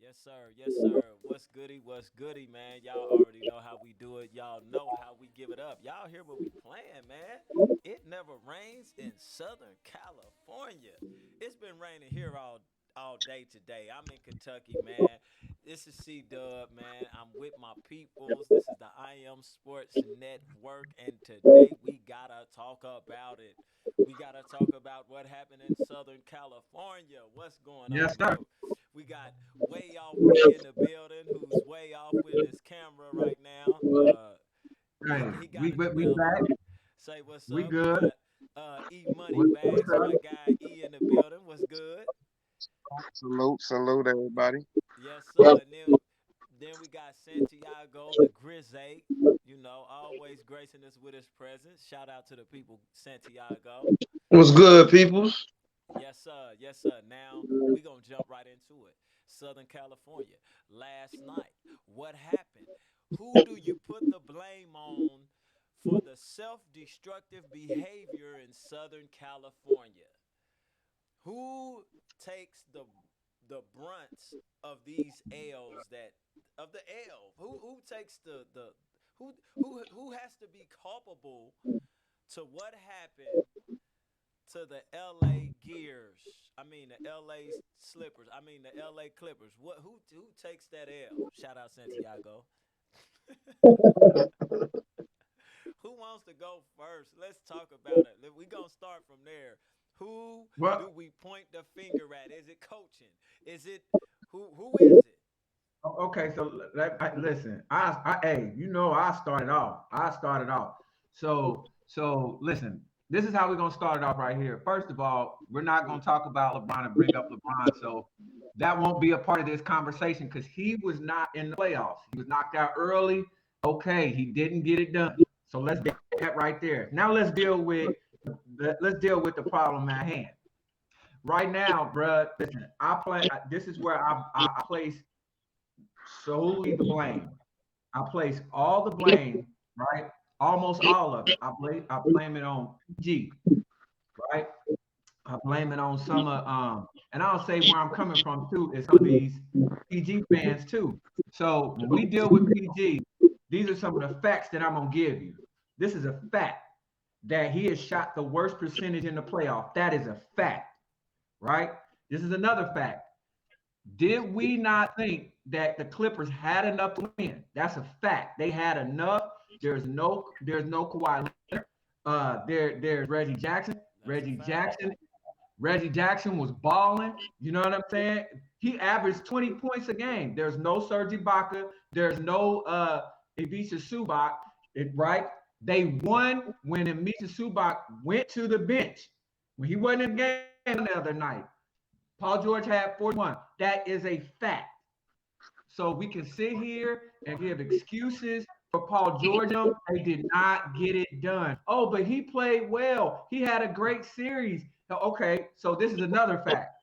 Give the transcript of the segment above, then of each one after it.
Yes, sir. Yes, sir. What's goody? What's goody, man? Y'all already know how we do it. Y'all know how we give it up. Y'all hear what we playing, man? It never rains in Southern California. It's been raining here all day today. I'm in Kentucky, man. This is C Dub, man. I'm with my peoples. This is the I Am Sports Network, and today we gotta talk about it. We gotta talk about what happened in Southern California. What's going Yes, on, sir. bro? We got way off E in the building, who's way off with his camera right now. Hey, He got we it we, we together. back. Say what's We up. We good. got E Money What's Bags, my up? guy E in the building. What's good? Salute, salute everybody. Yes, sir. And then we got Santiago, the Grizzy. Always gracing us with his presence. Shout out to the people, Santiago. What's good, peoples? Yes, sir. Yes, sir. Now we gonna jump right into it. Southern California. Last night, what happened? Who do you put the blame on for the self-destructive behavior in Southern California? Who takes the brunts of these L's that of the L? Who takes the who has to be culpable to what happened to the LA Gears. I mean the LA Slippers. I mean the LA Clippers. Who takes that L? Shout out Santiago. Who wants to go first? Let's talk about it. We gonna start from there. Who do Well, we point the finger at? Is it coaching? Is it who is it? okay. So listen. Hey, I started off. So listen. This is how we're gonna start it off right here. First of all, we're not gonna talk about LeBron and bring up LeBron. So that won't be a part of this conversation because he was not in the playoffs. He was knocked out early. Okay, he didn't get it done. So let's get that right there. Now let's deal with the problem at hand. Right now, bruh, listen, this is where I place solely the blame. I place all the blame, right? Almost all of it. I blame it on PG, right? I blame it on some of and I'll say where I'm coming from too is some of these PG fans too. So when we deal with PG, these are some of the facts that I'm gonna give you. This is a fact that he has shot the worst percentage in the playoff. That is a fact, right? This is another fact. Did we not think that the Clippers had enough to win? That's a fact. They had enough. There's no Kawhi. There's Reggie Jackson. That's a Reggie fact. Jackson. Reggie Jackson was balling. You know what I'm saying? He averaged 20 points a game. There's no Serge Ibaka. There's no Ivica Subak. Right? They won when Ivica Subak went to the bench. When he wasn't in the game the other night. Paul George had 41. That is a fact. So we can sit here and give excuses for Paul George. They did not get it done. Oh, but he played well. He had a great series. Okay, so this is another fact.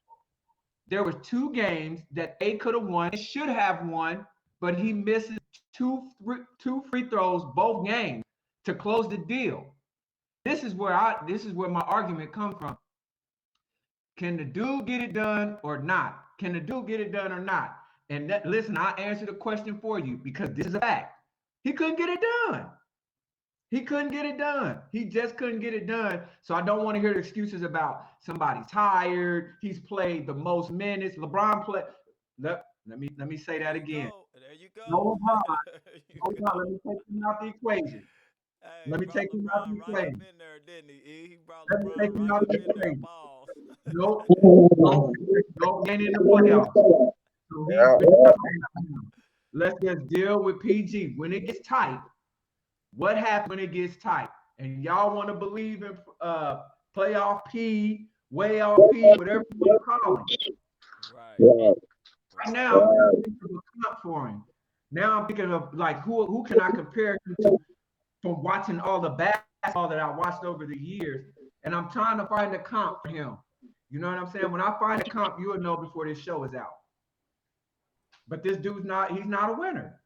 There was two games that they could have won, should have won, but he misses two free throws both games to close the deal. This is where my argument comes from. Can the dude get it done or not? Can the dude get it done or not? And listen, I answer the question for you because this is a fact. He couldn't get it done. He couldn't get it done. He just couldn't get it done. So I don't want to hear the excuses about somebody's tired. He's played the most minutes. LeBron played. Let me say There that you again. go. There you go. No LeBron. There you No LeBron. Let go. me take him out the equation. Hey, Let me brought take him out LeBron the right up equation. in there, didn't he? He brought Let me take LeBron him right out up the in there. equation. Pause. Nope. Nope. Nope. Ain't in the playoffs. So he's Yeah, been down. Let's just deal with PG. When it gets tight, what happens when it gets tight? And y'all want to believe in playoff P, way off P, whatever you want to call him. Right. Right Right. now, I'm trying to think of a comp for him. Now I'm thinking of like who can I compare him to from watching all the basketball that I watched over the years, and I'm trying to find a comp for him. You know what I'm saying? When I find a comp, you will know before this show is out. But this dude's not. He's not a winner.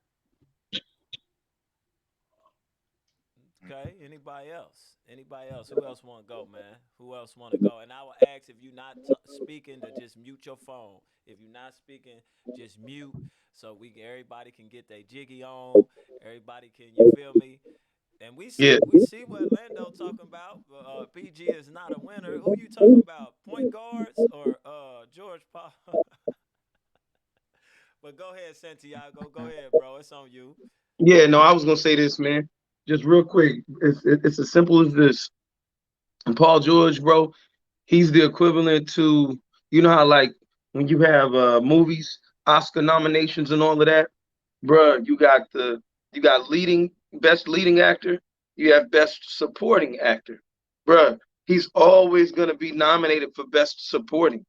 Okay. Anybody else? Anybody else? Who else want to go, man? Who else want to go? And I will ask if you're not speaking to just mute your phone. If you're not speaking, just mute so everybody can get their jiggy on. Everybody can, you feel me? And Yeah. we see what Lando talking about. PG is not a winner. Who you talking about? Point guards or George Paul? But go ahead, Santiago. Go ahead, bro. It's on you. Yeah, no, I was gonna say this, man. Just real quick. It's as simple as this. And Paul George, bro, he's the equivalent to, you know how like when you have movies, Oscar nominations and all of that, bruh, you got leading best leading actor, you have best supporting actor. Bruh, he's always gonna be nominated for best supporting.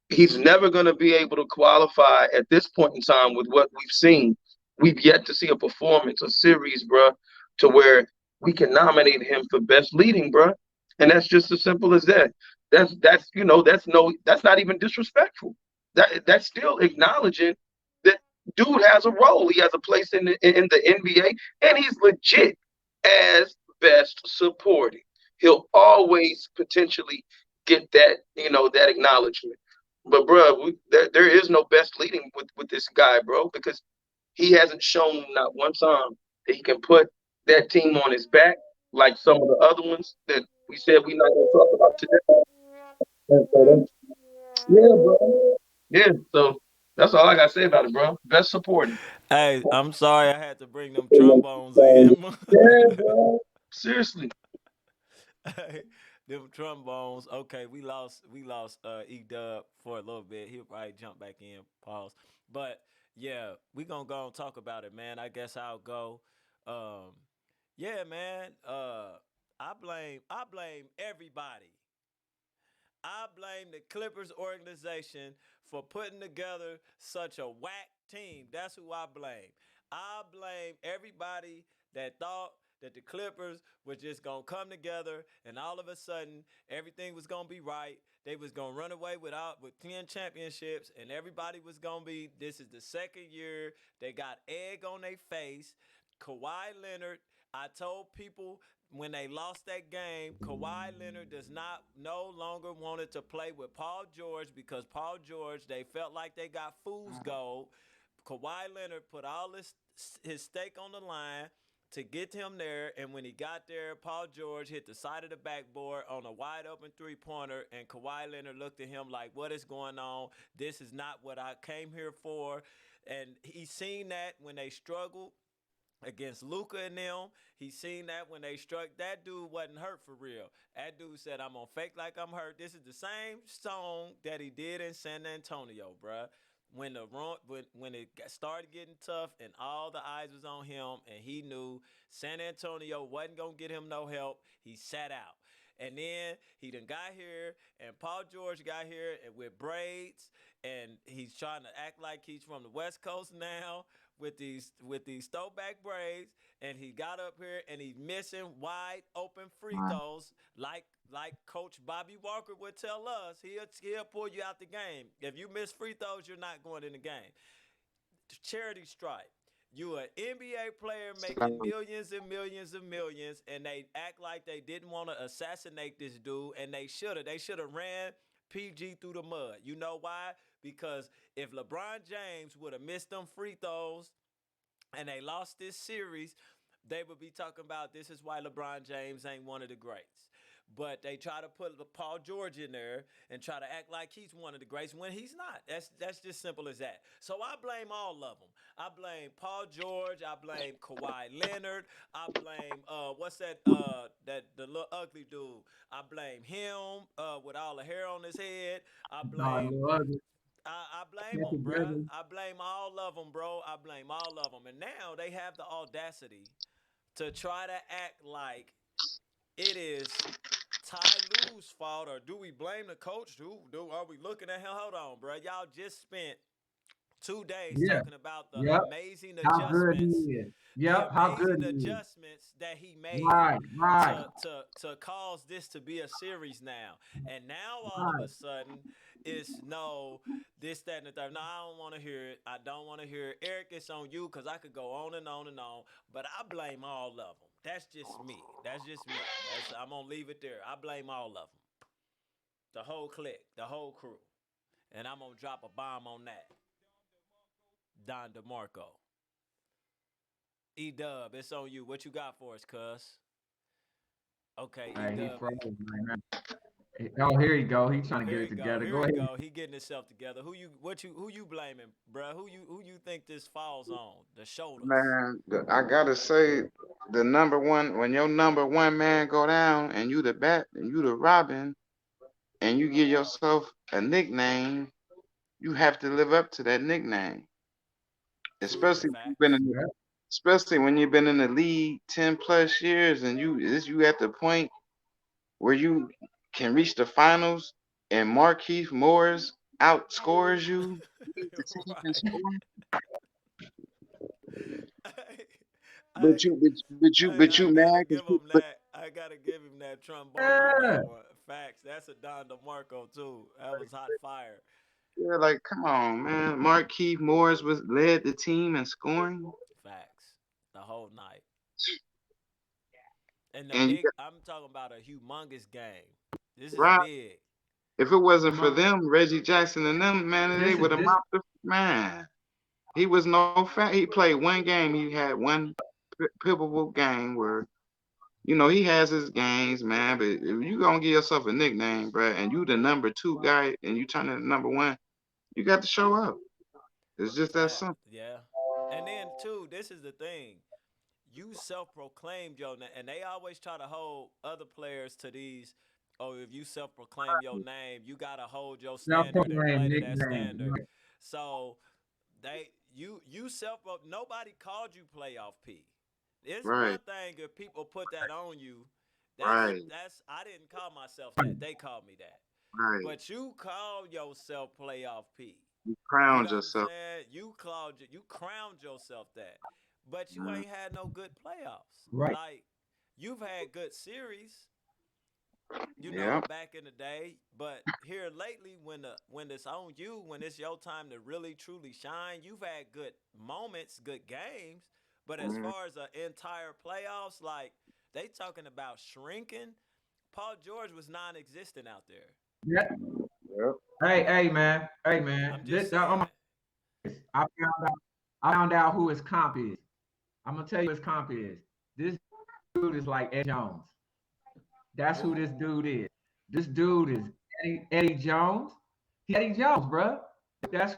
He's never going to be able to qualify at this point in time with what we've seen. We've yet to see a performance, a series, bruh, to where we can nominate him for best leading, bruh. And that's just as simple as that. That's not even disrespectful. That's still acknowledging that dude has a role. He has a place in the NBA, and he's legit as best supporting. He'll always potentially get that acknowledgement. But bro, there is no best leading with this guy, bro, because he hasn't shown not one time that he can put that team on his back like some of the other ones that we said we're not gonna talk about today. And so yeah, bro. Yeah, so that's all I gotta say about it, bro. Best supporting. Hey, I'm sorry I had to bring them trombones in. Yeah, bro. Seriously. Hey, them trombones. Okay, we lost E Dub for a little bit. He'll probably jump back in. Pause. But yeah, we gonna go and talk about it, man. I guess I'll go. Um, yeah, man. I blame everybody. I blame the Clippers organization for putting together such a whack team. That's who I blame. I blame everybody that thought that the Clippers was just gonna come together and all of a sudden everything was gonna be right. They was gonna run away with 10 championships and everybody was gonna be. This is the second year they got egg on their face. Kawhi Leonard. I told people when they lost that game, Kawhi Leonard does not no longer wanted to play with Paul George because Paul George, they felt like they got fool's gold. Kawhi Leonard put all his stake on the line to get him there, and when he got there, Paul George hit the side of the backboard on a wide open three-pointer, and Kawhi Leonard looked at him like, "What is going on? This is not what I came here for." And he seen that when they struggled against Luca and them. He seen that when they struck. That dude wasn't hurt for real. That dude said, "I'm gonna fake like I'm hurt." This is the same song that he did in San Antonio, bruh. When it started getting tough and all the eyes was on him and he knew San Antonio wasn't gonna get him no help, he sat out. And then he done got here, and Paul George got here and with braids, and he's trying to act like he's from the West Coast now with these throwback braids, and he got up here and he's missing wide open free throws like Coach Bobby Walker would tell us. He'll pull you out the game. If you miss free throws, you're not going in the game. Charity stripe. You an NBA player making millions and millions and millions, and they act like they didn't want to assassinate this dude, and they should have. They should have ran PG through the mud. You know why? Because if LeBron James would have missed them free throws and they lost this series, they would be talking about this is why LeBron James ain't one of the greats. But they try to put Paul George in there and try to act like he's one of the greats when he's not. That's just simple as that. So I blame all of them. I blame Paul George. I blame Kawhi Leonard. I blame what's that the little ugly dude. I blame him with all the hair on his head. I No, blame no other. I blame Second them, bruh. brother. I blame all of them, bro. I blame all of them. And now they have the audacity to try to act like it is Ty Lue's fault, or do we blame the coach? Do are we looking at him? Hold on, bro. Y'all just spent 2 days Yeah. talking about the Yep. amazing How good he adjustments, is. the Yep. How good amazing he is. adjustments that he made Right. Right. to cause this to be a series now. And now all of a Right. sudden it's no this, that, and the third. No, I don't want to hear it. I don't want to hear it. Eric, it's on you because I could go on and on and on. But I blame all of them. That's just me. That's just me. That's I'm gonna leave it there. I blame all of them, the whole clique, the whole crew, and I'm gonna drop a bomb on that. Don DeMarco, Dub, it's on you. What you got for us, Cuz? Okay, Hey, he Dub. froze, man. Oh, here you go. He's trying to get Here it he go. together. Here Go he ahead. go. He getting himself together. Who you blaming, bruh? Who you think this falls on? The shoulders. Man, I gotta say, the number one when your number one man go down and you the bat and you the Robin and you give yourself a nickname, you have to live up to that nickname. True Especially when you've been facts. in, Yeah. especially when you've been in the league 10 plus years and you at the point where you can reach the finals and Markeith Morris outscores you, leads the team in Right. scoring, I, but I, you but, but you but I you gotta mad give him but that. I gotta give him that trombone on Yeah. that one. Facts. That's a Don DeMarco too. That was hot fire. yeah, like come on, man. Markeith Morris was led the team in scoring, Facts. The whole night. And the and you big. I'm talking about a humongous game. This is got right. big. If it wasn't for Come them, Reggie Jackson and them, man, they This is would have this. mopped the man. He was no fat. He played one game. He had one pivotal game where he has his games, man. But if you gonna give yourself a nickname, bro, and you the number two guy, and you turn into number one, you got to show up. It's just that Fact. simple. Yeah. And then too, this is the thing. You self-proclaimed your name, and they always try to hold other players to these. Oh, if you self-proclaim your name, you gotta hold your standard and Self-proclaimed play to that nickname. standard. Right. So you self nobody called you playoff P. It's Right, one thing if people put that on you. right, I didn't call myself that. They called me that. right. But you call yourself playoff P. You You crowned know what I'm yourself. saying? You crowned yourself that. But you Mhm. ain't had no good playoffs. Right. Like you've had good series, Yeah. back in the day, but here lately when it's on you, when it's your time to really truly shine, you've had good moments, good games, but as Mhm. far as the entire playoffs, like they talking about shrinking, Paul George was non-existent out there. Yeah. Yep. Hey, man. I'm just saying. I found out. I found out who his comp is. I'm gonna tell you who his comp is. This dude is like Eddie Jones. That's who Who? this dude is. This dude is Eddie Jones. He's Eddie Jones, bro. That's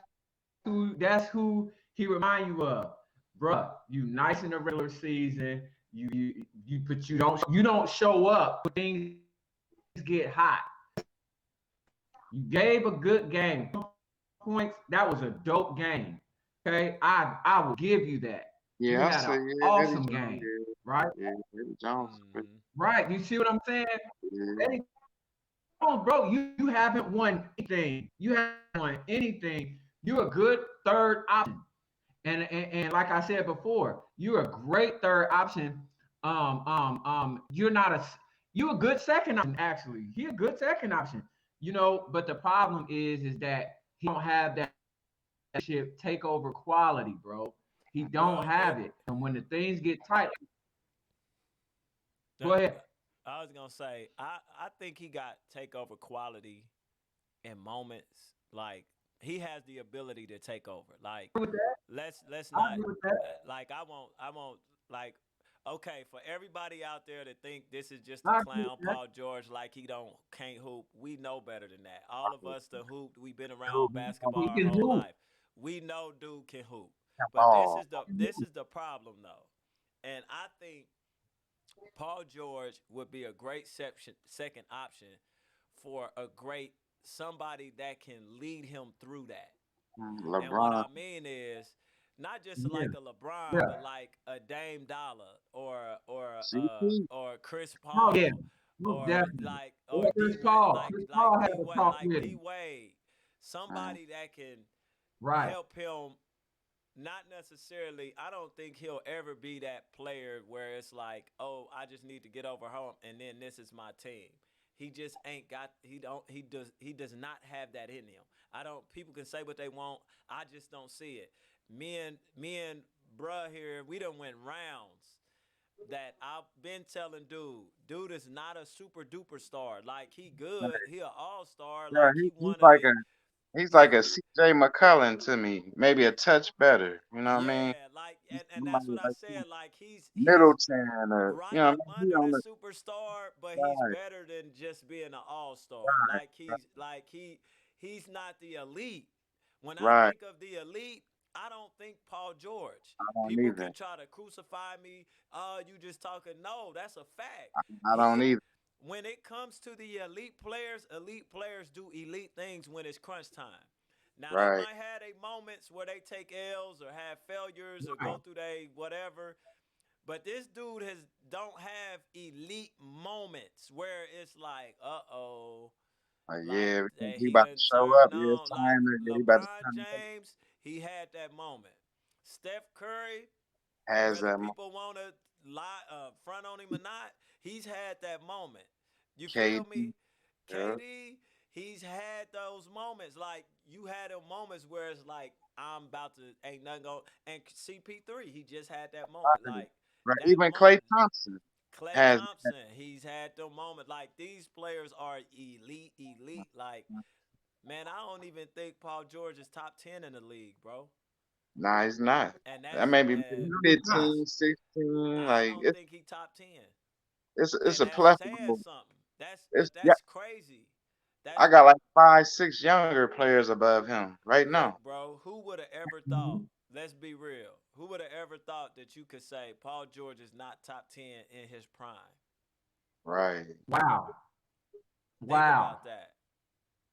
That's who he remind you of, bruh. You nice in the regular season. You don't show up when things get hot. You gave a good game. Points. That was a dope game. Okay, I will give you that. You Yeah, I had say an yeah, Eddie awesome Jones. game, Yeah, right? yeah, Eddie Jones. Mm-hmm. Right. You see what I'm saying? Yeah. Eddie Jones, bro, you haven't won anything. You haven't won anything. You're a good third option. And like I said before, you're a great third option. You're not a you're a good second option, actually. He a good second option. But the problem is that he don't have that ship takeover quality, bro. He don't Well, have it. And when the things get tight, uh, go ahead. I was gonna say I think he got takeover quality in moments. Like he has the ability to take over. Like With that, let's I not agree with that. like I won't like okay for everybody out there to think this is just a I agree with clown that. Paul George like he don't can't hoop. We know better than that. All of us that hooped, we've been around basketball He our can whole do. life. We know dude can hoop. But Oh, this is the problem though. And I think Paul George would be a great second option for a great somebody that can lead him through that. And what LeBron, I mean is not just Yeah, like a LeBron, yeah. but like a Dame Dollar CP. or Chris Oh yeah, Paul most or definitely. like or Or D Chris Wade Paul. Chris Paul had a talk Like with D him. Wade, Man. somebody that can Right. help him. Not necessarily. I don't think he'll ever be that player where it's like, oh, I just need to get over home, and then this is my team. He just ain't got. He don't. He does not have that in him. I don't. People can say what they want. I just don't see it. Me and bruh here, we done went rounds that I've been telling dude is not a super duper star. Like he good, he an all star. Yeah, Like he he's one of like the he's he like a CJ McCollum to me, maybe a touch better. You know what I mean? yeah, like He's and that's somebody what I like said. Like he's Middleton, or you right know, up he under on the the superstar, but he's side. better than just being an all star. Right, He's not the elite. When I right. think of the elite, I don't think Paul George. I don't People can either. try to crucify me. Oh, you just talking. No, that's a fact. I don't He either. when it comes to the elite players do elite things when it's crunch time. Now they Right. might have their moments where they take L's or have failures or Right. go through they whatever, but this dude has don't have elite moments where it's like, like Yeah, he he about to done show up. turned Yeah, it's on. Like time. He about to LeBron turn up. James, he had that moment. Steph Curry, Has whether that people want to lie, front on him or not, he's had that moment. You feel KD. me? Yeah. KD, he's had those moments. Like you had them moments where it's like I'm about to ain't nothing going. And CP3, he just had that moment. Right. Like Right. that Even Klay moment. Thompson Clay has that. Thompson, he's had the moment. Like these players are elite. Like man, I don't even think Paul George is top 10 in the league, bro. Nah, he's not. And That that's may be and No, he's not. 15, 16. I Like don't think he top 10. it's And a that's saying plethora. something. That's It's yeah. that's crazy. I That's got like 5, 6 younger players above him right now. look, bro. Who would have ever thought? Mhm. Let's be real. Who would have ever thought that you could say Paul George is not top 10 in his prime? Right. Wow. Think Wow. about that.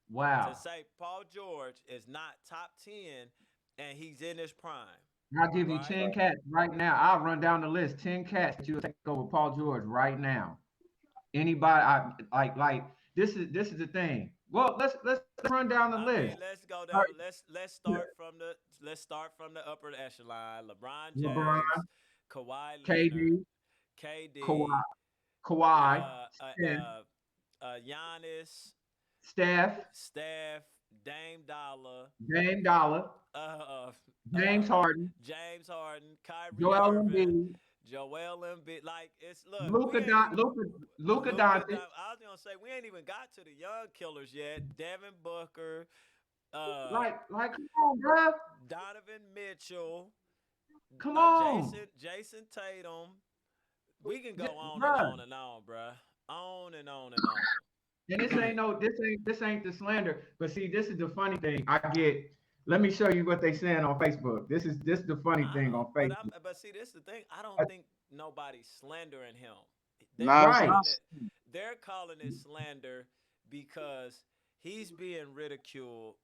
To Wow. say Paul George is not top 10 and he's in his prime, I'll give you right? 10 cats right now. I'll run down the list. 10 cats that you will take over Paul George right now. Anybody I like this is the thing. Well, let's run down the I list. mean, let's go All down. right, yeah. Let's start from the upper echelon. LeBron LeBron, James, Kawhi Leonard, KD, Kawhi, KD, Kawhi, uh, uh, Steph, uh, Giannis, Steph, Steph, Dame Dollar, Dame Dollar, uh, James Harden, James Harden, Kyrie Joel Irving, Embiid, Joel Embiid. Like it's look, we Luka ain't Don, even Luka Doncic. I was gonna say we ain't even got to the young killers yet. Devin Booker, uh, Like, come on, bro. Donovan Mitchell, Come on, Jason Tatum. We can go on and bro. on and on, bruh. On and on and on. And this ain't the slander. But see, this is the funny thing. I get. Let me show you what they saying on Facebook. This is the funny I thing don't, on Facebook. but see, this is the thing. I don't think nobody's slandering him. They're Nah, it's Right, calling not. it, they're calling it slander because he's being ridiculed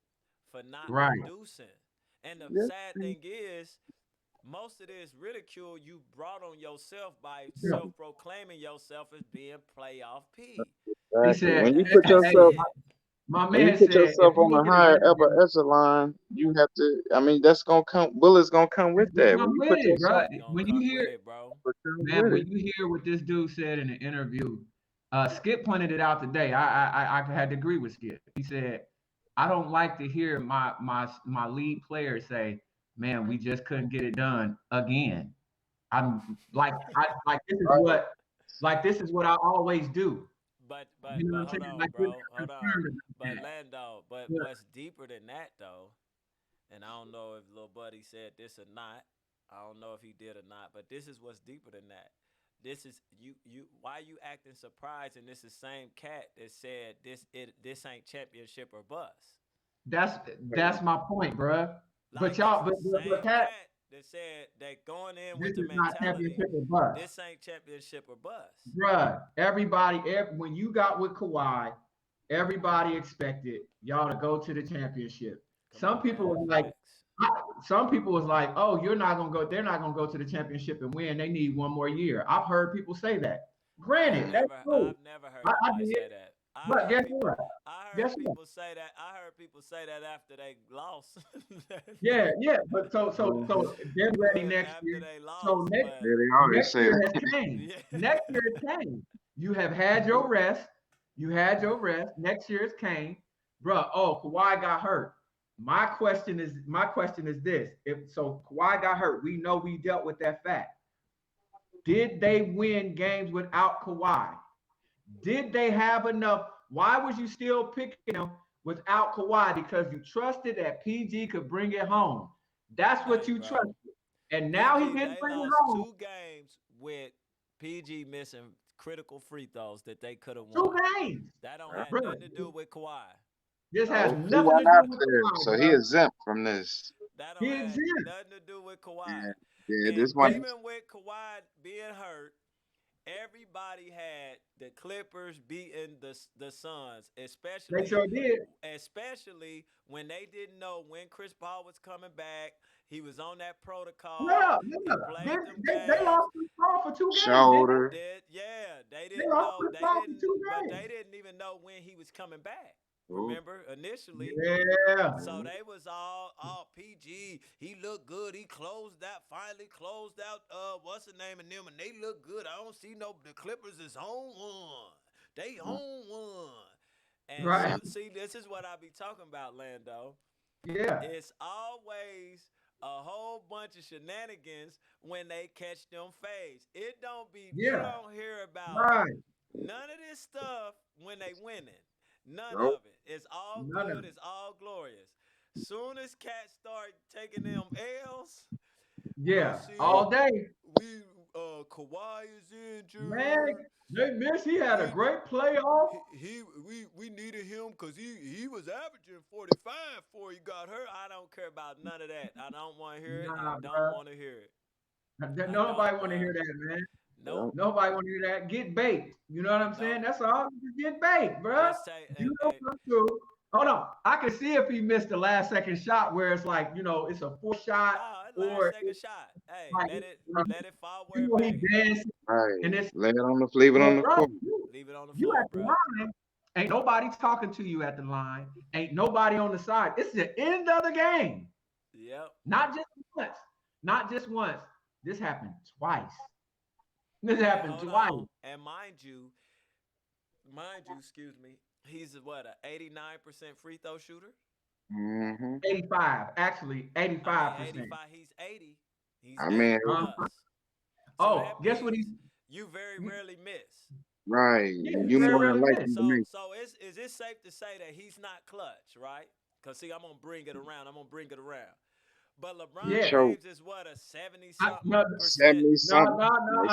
for not right. producing. And the Yeah. sad thing is, most of this ridicule you brought on yourself by Yeah. self-proclaiming yourself as being playoff P. He Exactly. said, When you put That's hey, yourself it. my when you man put said, if yourself you on look a at his higher record, upper echelon, you have to. I mean, that's gonna come. Bullets gonna come with it's that. When gonna you put with it, bro. yourself, It's gonna When you come with hear, it, bro. it comes man, with when it. you hear what this dude said in the interview, Skip pointed it out today. I had to agree with Skip. He said, I don't like to hear my lead player say, "Man, we just couldn't get it done again." I'm like this is what I always do. You know what I'm Hold saying? on, Like we're bro. not Hold on. concerned about But that. Lando, but Yeah, what's deeper than that though? And I don't know if little buddy said this or not. I don't know if he did or not, but this is what's deeper than that. This is you why you acting surprised and this is same cat that said this ain't championship or bust. that's Right. that's my point, bruh. But Like this y'all, the but same Cat, cat that said that going in this with the is not mentality, championship or bust. this ain't championship or bust. Bruh, when you got with Kawhi, everybody expected y'all to go to the championship. Come Some on, people man. was like, Facts. some people was like, oh, you're not gonna go. They're not gonna go to the championship and win. They need one more year. I've heard people say that. Granted, that's true. I've never heard I nobody did, say that. but guess what? Guess what? I heard people say that after they lost. Yeah, yeah. But Mhm. they're ready next After year. they So lost, next Yeah, but they always next say year has that. came. yeah. Next year has came. You have had your rest. You had your rest. Next year has came, bro. Oh, Kawhi got hurt. My question is this: if so, Kawhi got hurt. We know we dealt with that fact. Did they win games without Kawhi? Did they have enough? Why was you still picking them without Kawhi? Because you trusted that PG could bring it home. That's what Hey, you bro. trusted. And now he PG, didn't they bring it lost home. 2 games with PG missing critical free throws that they could have Two won. games. That don't Yeah. have Bro, nothing to do with Kawhi. this has No, he nothing to wasn't do out with there, Kawhi, so he bro. exempt from this. That don't He have exists. nothing to do with Kawhi. Yeah, yeah. And This one, even with Kawhi being hurt, everybody had the Clippers beating the Suns, They especially sure did. especially when they didn't know when Chris Paul was coming back. He was on that protocol. Yeah, He yeah. played them They games. lost Chris Paul for 2 games, didn't they? shoulder. Yeah, they They didn't lost know. Chris They Paul for didn't, two but games. they didn't even know when he was coming back. Ooh, Remember, initially, Yeah. so mhm. they was all PG. He looked good. He closed out. Finally closed out. What's the name of them? And they look good. I don't see no. The Clippers is on one. They on one. And so Right. see, this is what I be talking about, Lando. Yeah. It's always a whole bunch of shenanigans when they catch them fades. It don't be. You Yeah. don't hear about Right. none of this stuff when they winning. None Nope. of it. It's all None of good. it. It's all glorious. Soon as cats start taking them L's, well, Yeah. see, All day. we Kawhi is Man, injured. they miss. He had a We great playoff. we needed him because he was averaging 45 before he got hurt. I don't care about none of that. I don't want to hear it. I Nah, don't bro. want to hear it. I Nobody don't, want to bruh. hear that, man. Yeah. Nope. Nobody want to hear that. Get baked. You know what I'm saying? Nope. That's all. Just get baked, bro. Just take You don't come through. Hold on. I can see if he missed the last second shot where it's like, it's a four shot no, last or second it's shot. Hey, like, let it fall where it he may. dancing Right. and it's, Leave it well, on the bro, court. Leave it on the you floor, at the bruh. line. Ain't nobody talking to you at the line. Ain't nobody on the side. It's the end of the game. Yep. Not just once. Not just once. This happened twice. This And happened hold twice. on. And mind you, excuse me, he's what, a 89% free throw shooter? Hmm. 85, actually I mean, 85%. 85, he's 80. He's I mean, 80 Um, plus. So oh, that guess what means you very rarely miss. right. yeah, You very more rarely than miss. likely to make. So is it safe to say that he's not clutch, right? Because see, I'm gonna bring it around. I'm gonna bring it around. But He LeBron Yeah. choked James is what, a 70 No, something percent. 70 no, something, no, no, like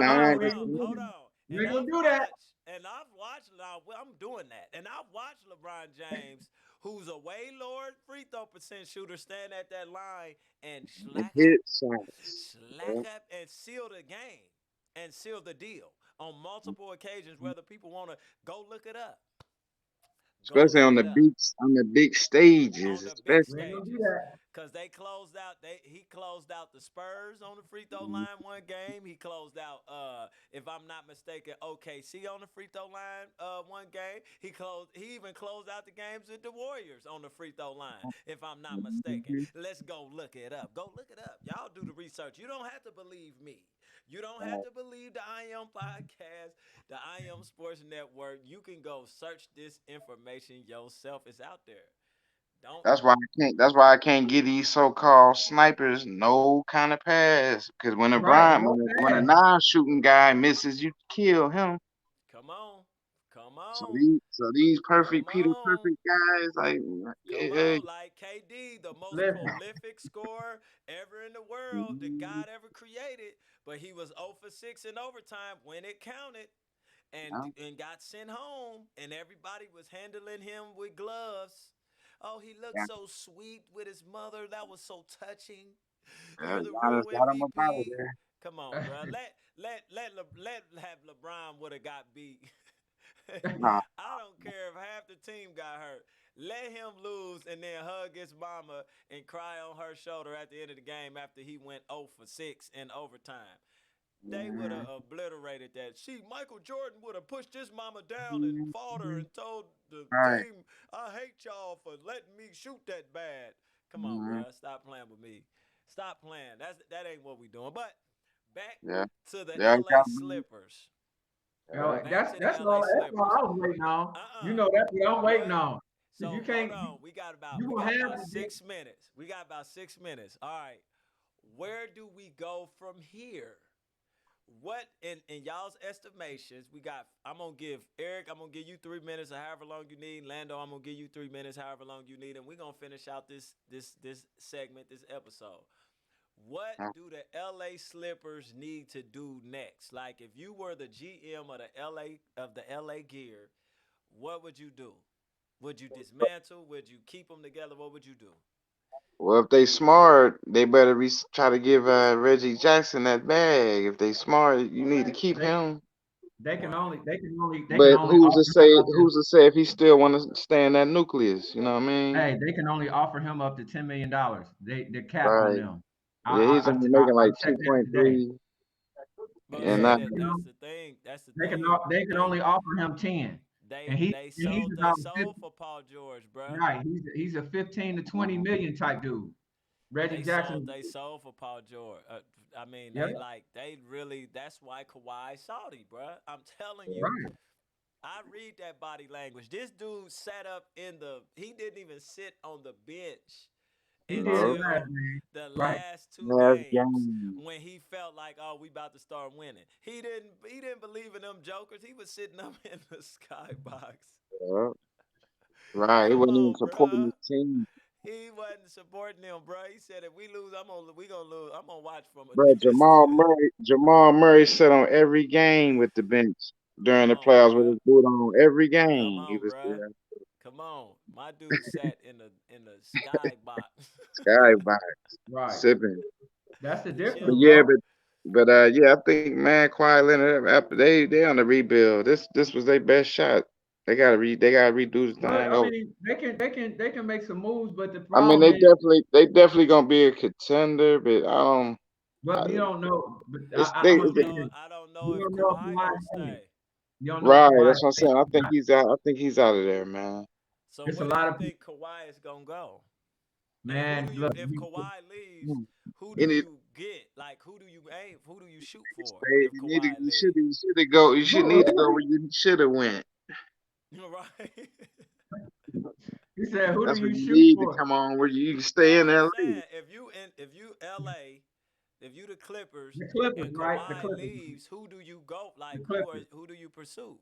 Hold 69. on, hold on. You ain't gonna do that. And I've watched now. Well, I'm doing that, and I've watched LeBron James, who's a way lower free throw percent shooter, stand at that line and And slack hit shots. Yeah. up and seal the game and seal the deal on multiple occasions. Whether people want to go look it up, go Especially look on it up the big stages, on the big We especially. ain't gonna do stages. that. Cause they closed out. He closed out the Spurs on the free throw line one game. He closed out, if I'm not mistaken, OKC on the free throw line one game. He even closed out the games with the Warriors on the free throw line. If I'm not mistaken, Mhm. let's go look it up. Go look it up. Y'all do the research. You don't have to believe me. You don't have to believe the I Am podcast, the I Am Sports Network. You can go search this information yourself. It's out there. Don't. That's why I can't give these so-called snipers no kind of pass. Because Right, no when a pass. non-shooting guy misses, you kill him. Come on. Come So on. these Come perfect Peter on. Perfect guys, like Come yeah, on. Like KD, the most Listen, prolific scorer ever in the world that mhm, God ever created. But he was 0 for 6 in overtime when it counted yeah, and got sent home. And everybody was handling him with gloves. Oh, he looked yeah, so sweet with his mother. That was so touching. yeah, You're the Giannis real got him up out of MVP. there. Come on, bro. Let have LeBron would have got beat. Nah, I don't care if half the team got hurt. Let him lose and then hug his mama and cry on her shoulder at the end of the game after he went 0 for 6 in overtime. They would have mhm, obliterated that. See, Michael Jordan would have pushed his mama down and mhm, fought her mhm. and told the Right. team, I hate y'all for letting me shoot that bad. Come on, Mhm. bro. Stop playing with me. Stop playing. That ain't what we doing. But back Yeah, to the yeah, LA got him. Slippers. Yeah. Back that's to the that's LA all that's all Slippers. I was waiting on. Uh-uh. That's what I'm waiting What? on. If you So hold can't, on. you We gonna got have about to get 6 minutes. We got about 6 minutes. All right. Where do we go from here? what in y'all's estimations, we got I'm gonna give Eric, I'm gonna give you 3 minutes or however long you need. Lando, I'm gonna give you 3 minutes, however long you need, and we're gonna finish out this segment, this episode. What do the LA Slippers need to do next? Like if you were the GM of the LA Gear, what would you do? Would you dismantle? Would you keep them together? What would you do? Well, if they smart, they better try to give Reggie Jackson that bag. If they smart, you need to keep They him. Right. they can But only offer him up to who's to say if he still want to stay in that nucleus? You know what I mean? hey, they can only offer him up to $10 million. The cap on Right. them. Yeah, he's only making I like two checked that point today. three, But and see Yeah, that. they that can that's only, the thing. That's the they can thing. they can only offer him 10, and They he's sold they about sold 50, for Paul George, bruh. right. He's a 15 to 20 million type dude. Reggie Jackson. They sold for Paul George. I mean, Yeah, they really. That's why Kawhi Saudi, bruh. I'm telling you. right. I read that body language. This dude sat up in the. He didn't even sit on the bench He did Uh, last until game. the Right. last two last games game. when he felt like, oh, we about to start winning. He didn't believe in them jokers. He was sitting up in the skybox. Yeah. Right. He Come wasn't even on, supporting bruh. his team. He wasn't supporting them, bro. He said if we lose, we gonna lose. I'm gonna watch from a Bro, distance. Jamal Murray sat on every game with the bench during Come the on, playoffs with bruh. his boot on. Every Come game he on, was bruh. there. Come on. My dude sat in the sky box. Skybox Right. sipping. That's the But difference, yeah, bro. yeah, I think man, Kawhi Leonard, they on the rebuild. This was their best shot. They gotta redo the Well, thing I over. mean, they can make some moves, but the I mean, problem is, they definitely gonna be a contender, but I, but you don't know. But it's I'm they gonna say this: I don't know you if don't know if Kawhi Kawhi gonna staying. stay. You don't know if right. Kawhi That's what I'm staying saying. I or think not. he's out. I think he's out of there, man. So It's a where do lot you of people, think Kawhi is gonna go? And who man. do you Look, if Kawhi leaves, Hmm. who do And you get? Like who do you aim? Who do you shoot for stayed. if Kawhi leaves? You should go. You should need to go where you should have went. Right? he said, "Who do That's where you you shoot need to for?" come on. Where you can No, stay in I'm LA. saying if you LA, if you the Clippers The Clippers, and right? The Kawhi Clippers. leaves, who do you go? The Like Clippers. who do you pursue?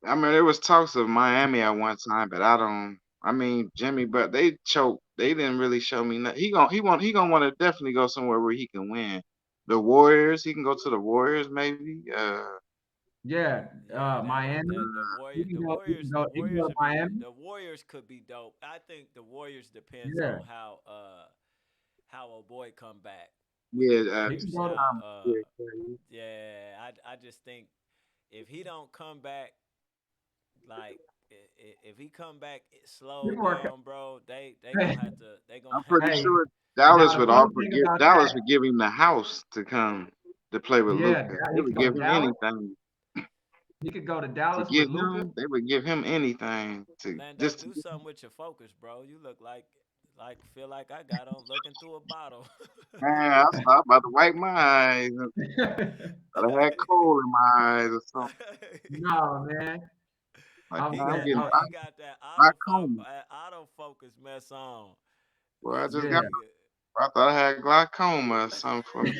I mean, there was talks of Miami at one time, but I don't. I mean, Jimmy, but they choked. They didn't really show me nothing. He gonna want to definitely go somewhere where he can win. The Warriors. He can go to the Warriors, maybe. Yeah, Yeah, Miami. that He can go to Miami. the Warriors could be dope. I think the Warriors depends Yeah, on how a boy come back with the Yeah. he can Warriors. go to. Yeah, I just think if he don't come back like if he come back slowed People are. down, bro, they gonna have to they gonna I'm have pretty to. Hey, sure now the funny thing about Dallas that, would give him the house to come to play with yeah, Luca. They he would could go give to him Dallas. anything He could go to to Dallas with get Luca. him. They would give him anything to Lando, just to do something with your focus, bro. You look like feel like I got on looking through a bottle. man, I stop about to wipe my eyes. I had coal in my eyes or something. No, man. Like I'm man, I'm saying, getting he got that glaucoma. autofocus mess on. Well, I This just got. yeah. nigga. I thought I had glaucoma or something from.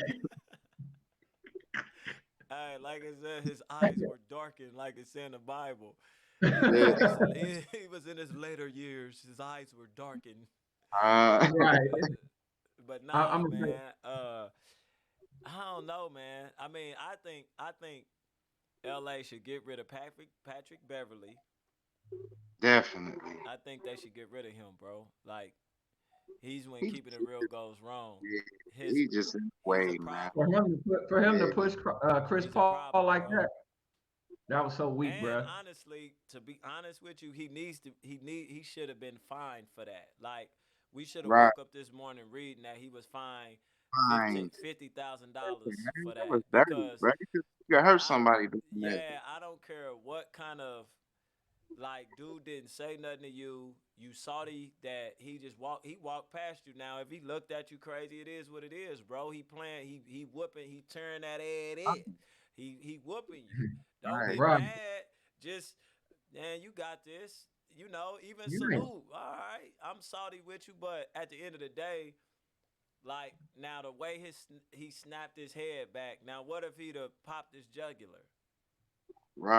Hey, like I said, his eyes were darkened, like it's in the Bible. He was Yeah. in his he was in his later years. His eyes were darkened. Uh, Right. But I'm nah, gonna say, man. I don't know, man. I mean, I think L.A. should get rid of Patrick Beverly. definitely. I think they should get rid of him, bro. Like he's when He, keeping it real goes wrong. His he just in the he's a way, man. problem. for him to Yeah. push Chris He's a Paul like problem, that, bro. that was so weak, And bro. honestly, to be honest with you, he should have been fined for that. Like we should have Right. woke up this morning reading that he was fined Fine. $50,000 for That that was dirty, because bro. You could hurt I somebody doing that. yeah, I don't care what kind of like dude didn't say nothing to you. You saw that he walked past you. Now if he looked at you crazy, it is what it is, bro. He playing he whooping, he turned that head it. He whooping you. Don't Right. get Right. mad. Just man, you got this. You know, even You're right. salute. All right, I'm salty with you, but at the end of the day, Like now, the way he snapped his head back. Now, what if he'd have popped his jugular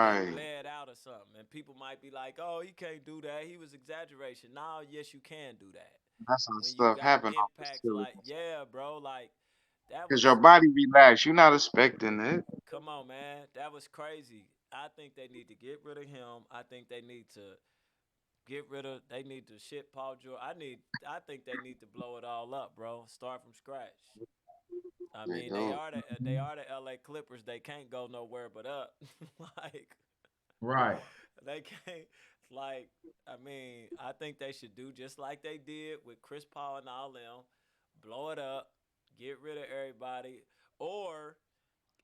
and Right. bled out or something? And people might be like, "Oh, he can't do that. He was exaggeration." No, yes, you can do that. That's how When you stuff got happen off impacts like, facilities. yeah, bro, like that Cause your was. body relax. You're not expecting it. Come on, man, that was crazy. I think they need to get rid of him. I think they need to get rid of. They need to shit Paul George. I think they need to blow it all up, bro. Start from scratch. I They mean, go. they are the L.A. Clippers. They can't go nowhere but up. Like Right. they can't. Like I mean, I think they should do just like they did with Chris Paul and all them. Blow it up. Get rid of everybody. Or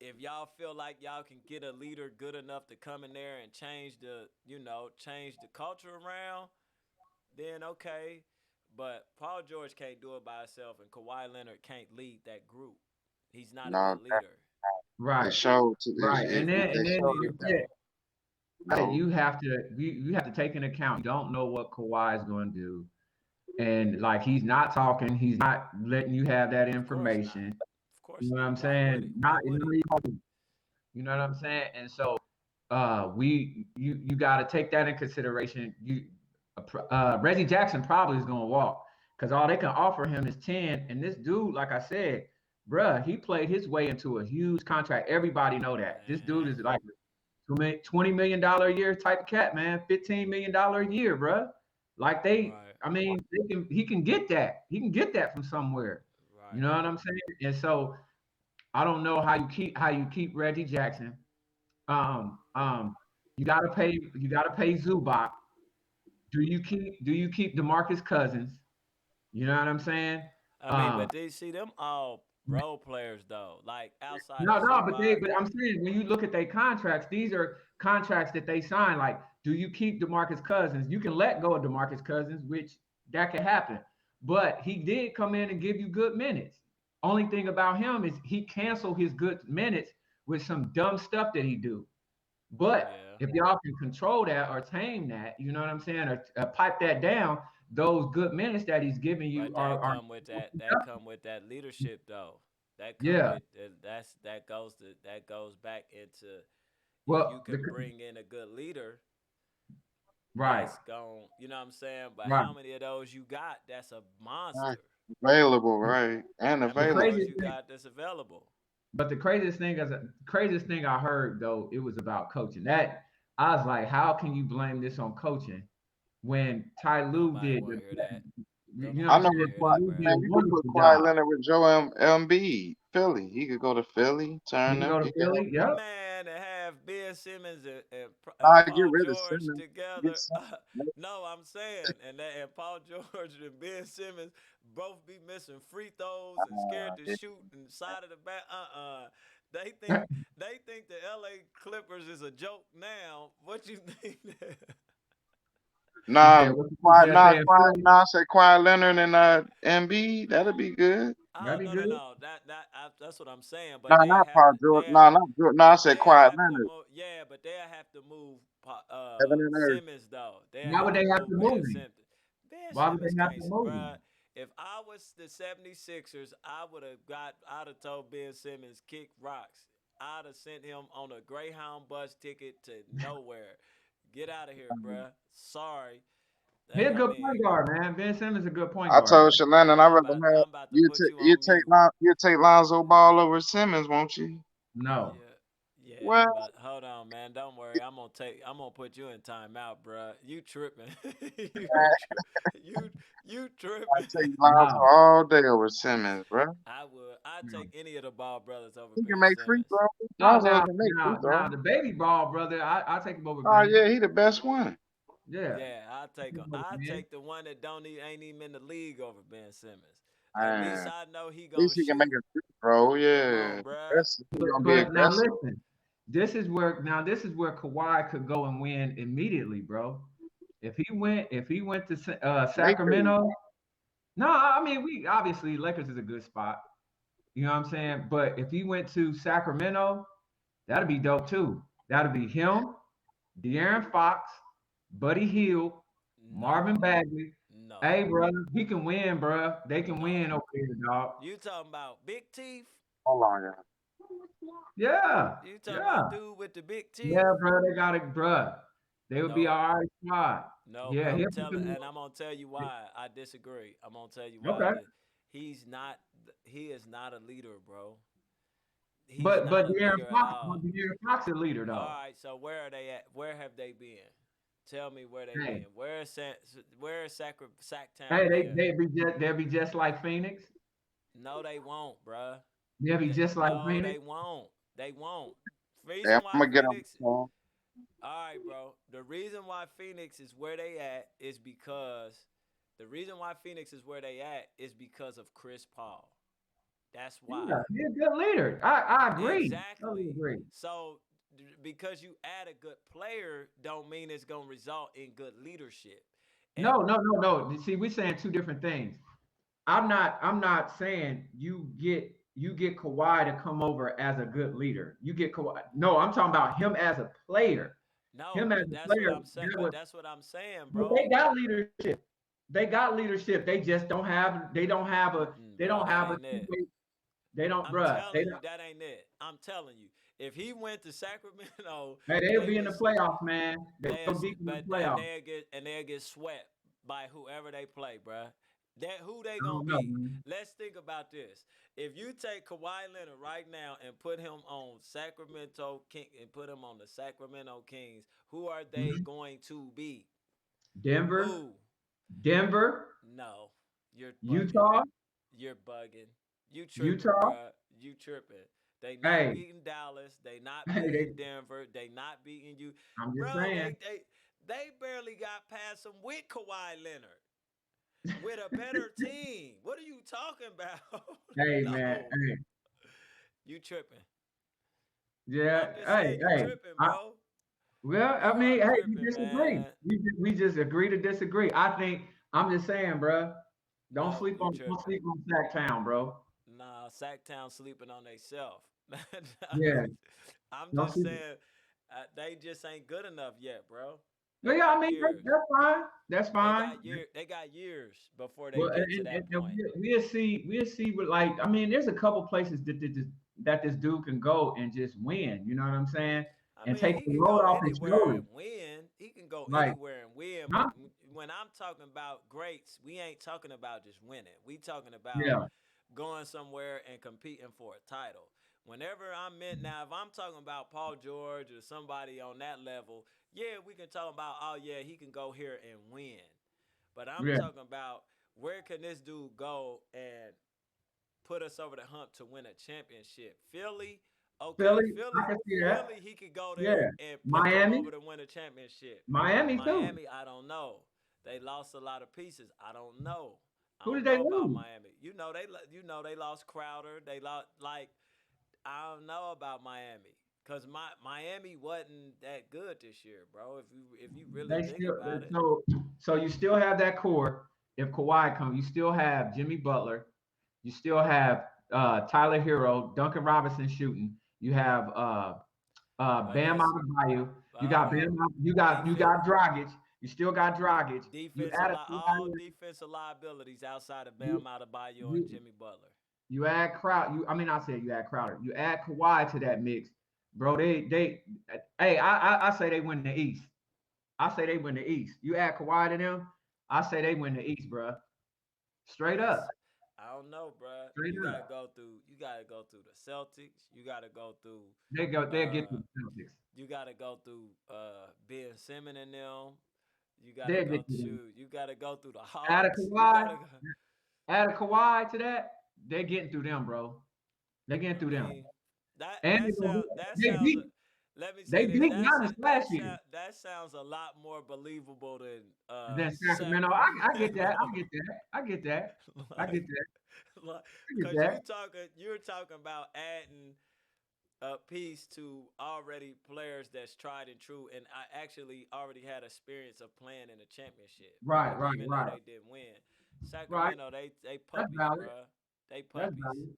if y'all feel like y'all can get a leader good enough to come in there and change the culture around, then okay. But Paul George can't do it by himself, and Kawhi Leonard can't lead that group. He's not a No, good leader. it Right. showed. Right. And then Not a They good showed leader, it yeah, that bro. no, you have to take into account you don't know what Kawhi is going to do, and like he's not talking, he's not letting you have that Of course not. information. Of course You know what I'm not. Why would saying? he? Why Not would he? you know what I'm saying? And so you got to take that in consideration. Reggie Jackson probably is going to walk because all they can offer him is 10. And this dude, like I said, bruh, he played his way into a huge contract. Everybody know that. This dude Man, is like $20 million a year type of cat, man. $15 million a year, bruh. Like right, I mean, he can get that. He can get that from somewhere. You right. know what I'm saying? And so I don't know how you keep Reggie Jackson. Um, um, you gotta pay Zubac. Do you keep DeMarcus Cousins? You know what I'm saying? I mean, Um, but they see them all role players though. Like outside of no, Zubac, but I'm saying when you look at their contracts, these are contracts that they sign. Like, do you keep DeMarcus Cousins? You can let go of DeMarcus Cousins, which that could happen. But he did come in and give you good minutes. Only thing about him is he canceled his good minutes with some dumb stuff that he do. But yeah. if y'all can control that or tame that, you know what I'm saying, or pipe that down, those good minutes that he's giving you But are that come with that leadership though. That come yeah. with that goes back into if you Well, can bring in a good leader right, that's going, you know what I'm saying? But right. how many of those you got that's a right, monster? available, right, and How The many of available. those craziest you thing, got that's available? but craziest thing I heard though, it was about coaching. That I was like, how can you blame this on coaching when Ty Lue Nobody did want to hear that. Don't you know what I I'm know nobody want saying? to with hear Ty Kawhi, that, Lue bro. did man, a you could put wonderful Kawhi job. Leonard with Joel Embiid, Philly. He could go to Philly, He turn can up. go to He could Philly. Yep. Man, to have Ben Simmons and nah, get Paul rid of George Simmons. Get together. Simmons. No, I'm saying, and Paul George and Ben Simmons both be missing free throws and scared to Yeah. shoot inside of the back. They think the L.A. Clippers is a joke now. What you think? You Nah, said what you Kawhi, said nah, saying Kawhi, Philly? nah, I said Kawhi Leonard and Embiid. That'll be good. Oh That'd be no good. no no that's what I'm saying. But Nah, not Paul George. Nah, not George. Nah, I said they'll Kawhi have to Leonard. move. Yeah, but they'll have to move Heaven and earth. Simmons though. They'll Why have would to they have to move Ben move him? Simmons. Ben Why would Simmons they have can't, to move bruh. him? If I was the 76ers, I'd have told Ben Simmons kick rocks. I'd have sent him on a Greyhound bus ticket to nowhere. Get out of here, bruh. Sorry. He's a I good mean, point guard, man. Ben Simmons is a good point I guard, told though. Shalana I'd rather have I'm about to put you on mute. you take Lonzo Ball over Simmons, won't you? No. Yeah, yeah. Well, I'm about. Hold on, man. Don't worry. I'm gonna put you in timeout, bruh. You tripping? you, you, you I tripping? take Lonzo No. all day over Simmons, bro. I would. I'd No. take any of the Ball brothers over He can Ben make free Simmons. throws. No, Lonzo can make free now throws. the baby ball brother, I take him over Oh Ben. yeah, he the best one. Yeah. Yeah, I'll I take take him. him over I Ben. take the one that don't even ain't even in the league over Ben Simmons. At least Man, I know he at gonna least he can make shoot. a free throw. Come Yeah, on, bruh. that's he gonna be But now aggressive. listen, this is where Kawhi could go and win immediately, bro. If he went to Lakers. Sacramento, no, I mean we obviously Lakers is a good spot. You know what I'm saying? But if he went to Sacramento, that'd be dope too. That'd be him, De'Aaron Fox, Buddy Hield, Marvin No, Bagley, No. Hey, bro, he can win, bro. They can win No. over here, dog. You talking about big teeth? Hold on, y'all. Yeah, You talking yeah, about dude with the big teeth? yeah, bro. They got it, bro. They would be Nope. all right squad. Nope. Yeah, I'm he'll put telling, them. and I'm gonna tell you why I disagree. I'm gonna tell you why. Okay, He's not. He is not a leader, bro. He's but not a De'Aaron leader at Fox, but all. De'Aaron Fox a leader All though. right. So where are they at? Where have they been? Tell me where they Hey, been. Where is Sacktown hey, been? they'll be just like Phoenix. No, they won't, bruh. They'll be just like No, Phoenix. they won't. They won't. Hey, Reason I'm why gonna get him. Phoenix. All right, bro. The reason why Phoenix is where they at is because the reason why Phoenix is where they at is because of Chris Paul. That's why. Yeah, he's a good leader. I agree. Totally Exactly. agree. So because you add a good player, don't mean it's gonna result in good leadership. And No, no, no, no. You see, we're saying two different things. I'm not saying you get Kawhi to come over as a good leader. You get Kawhi. No, I'm talking about him as a player. no, Him as but a that's what player. I'm saying. That But was, that's what I'm saying, but they bro. got leadership. They got leadership. They just don't have. They don't have a. Mm-mm, They bro, don't that have a ain't it. two-way. They don't, I'm bruh. They telling you, don't. that ain't it. I'm telling you, if he went to Sacramento, Hey, they'll they be in would the s- playoffs, man. They they go deep in the but and playoffs. they'll get swept by whoever they play, bruh. That who they I gonna don't know, be? man. Let's think about this. If you take Kawhi Leonard right now and put him on Sacramento King and put him on the Sacramento Kings, who are they Mhm. going to be? Denver, Who? Denver, No, you're bugging. Utah, You're bugging. You tripping, Utah. bruh. You tripping. They not Hey, beating Dallas. They not hey, beating Denver. They not beating you. I'm just Bro, saying. they barely got past them with Kawhi Leonard. With a better team. What are you talking about? Hey, man. No. Hey, You tripping. yeah. I'm just Hey, saying you hey. tripping, I, bro. well, I You mean, are hey, we tripping, disagree. man. We just agree to disagree. I think I'm just saying, bro. Don't No, sleep you on don't tripping. sleep on Sacktown, bro. Nah, Sacktown sleeping on themselves. Yeah, I'm don't just sleep. saying they just ain't good enough yet, bro. But They yeah, I got mean years. that's fine. That's fine. They got years before they Well, get to that and point. we'll see what like I mean. There's a couple places that this dude can go and just win. You know what I'm saying? I And mean, take he the can load go off his anywhere shoulders. and win. He can go Like, anywhere and win. huh? But when I'm talking about greats, we ain't talking about just winning. We talking about Yeah, going somewhere and competing for a title. Whenever I'm in now, if I'm talking about Paul George or somebody on that level, yeah, we can talk about, oh yeah, he can go here and win. But I'm yeah. talking about where can this dude go and put us over the hump to win a championship? Philly, okay, Philly, I can see that. Philly, he could go there Yeah, and put them Miami, over to win a championship. Miami too. Miami, I don't know. They lost a lot of pieces. I don't know. I Who did don't they know about lose? Miami. You know they lost Crowder. They lost like I don't know about Miami because Miami wasn't that good this year, bro. If you really They think still about it, so you still have that core. If Kawhi comes, you still have Jimmy Butler. You still have Tyler Hero, Duncan Robinson shooting. You have but Bam that's Adebayo. You hold got Bam. on. You got Defense, Dragic. You still got Dragic. You defensive, add a all defensive liabilities outside of Bam you Adebayo and you Jimmy Butler. you add Crowd. I mean, I said you add Crowder. You add Kawhi to that mix, bro. They. Hey, I say they win the East. I say they win the East. You add Kawhi to them, I say they win the East, bro. Straight That's up. I don't know, bro. Straight You gotta up. go through. You gotta go through the Celtics. You gotta go through. They'll get to Uh, the Celtics. you gotta go through. Ben Simmons and them. You gotta They'll go get to them. shoot. You gotta go through the Add a Hawks. You Kawhi, gotta go. add a Kawhi to that, they're getting through them, bro. They're getting I through them. mean, that And that sounds that they sounds. beat Let me they say this. beat Giannis last year. That sounds a lot more believable than Then Sacramento. I get that. Sacramento. I get that. I get that. I get like, that. I get because that. you're talking about adding a piece to already players that's tried and true, and I actually already had experience of playing in a championship, Right, right, even though right. they didn't win. Right. Sacramento, they That's puppies, valid. bruh. They That's puppies. valid.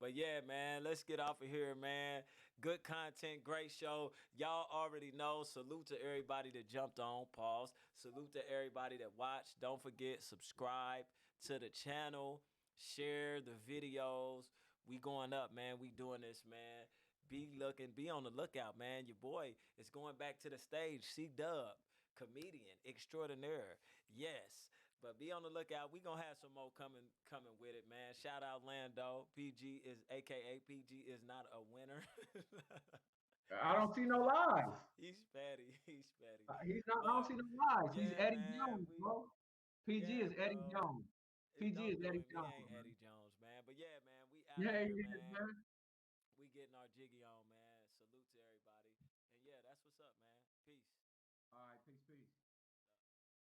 But yeah, man, let's get off of here, man. Good content, great show. Y'all already know. Salute to everybody that jumped on. Pause. Salute to everybody that watched. Don't forget, subscribe to the channel. Share the videos. We going up, man. We doing this, man. Be on the lookout, man. Your boy is going back to the stage. C-Dub, comedian extraordinaire. Yes. But be on the lookout. We gonna have some more coming with it, man. Shout out Lando. PG is AKA PG is not a winner. I he's don't see no lies. he's petty. He's petty. He's not. I don't But see no lies. He's yeah, Eddie man, Jones, we bro. PG yeah, is Eddie bro. Jones. PG Don't is do Eddie him. He Jones, ain't man. Eddie Jones, man. But yeah, man, we out Yeah, he here, is, man. man. We getting our jiggy on, man. Salute to everybody. And yeah, that's what's up, man. Peace. All right, peace, peace.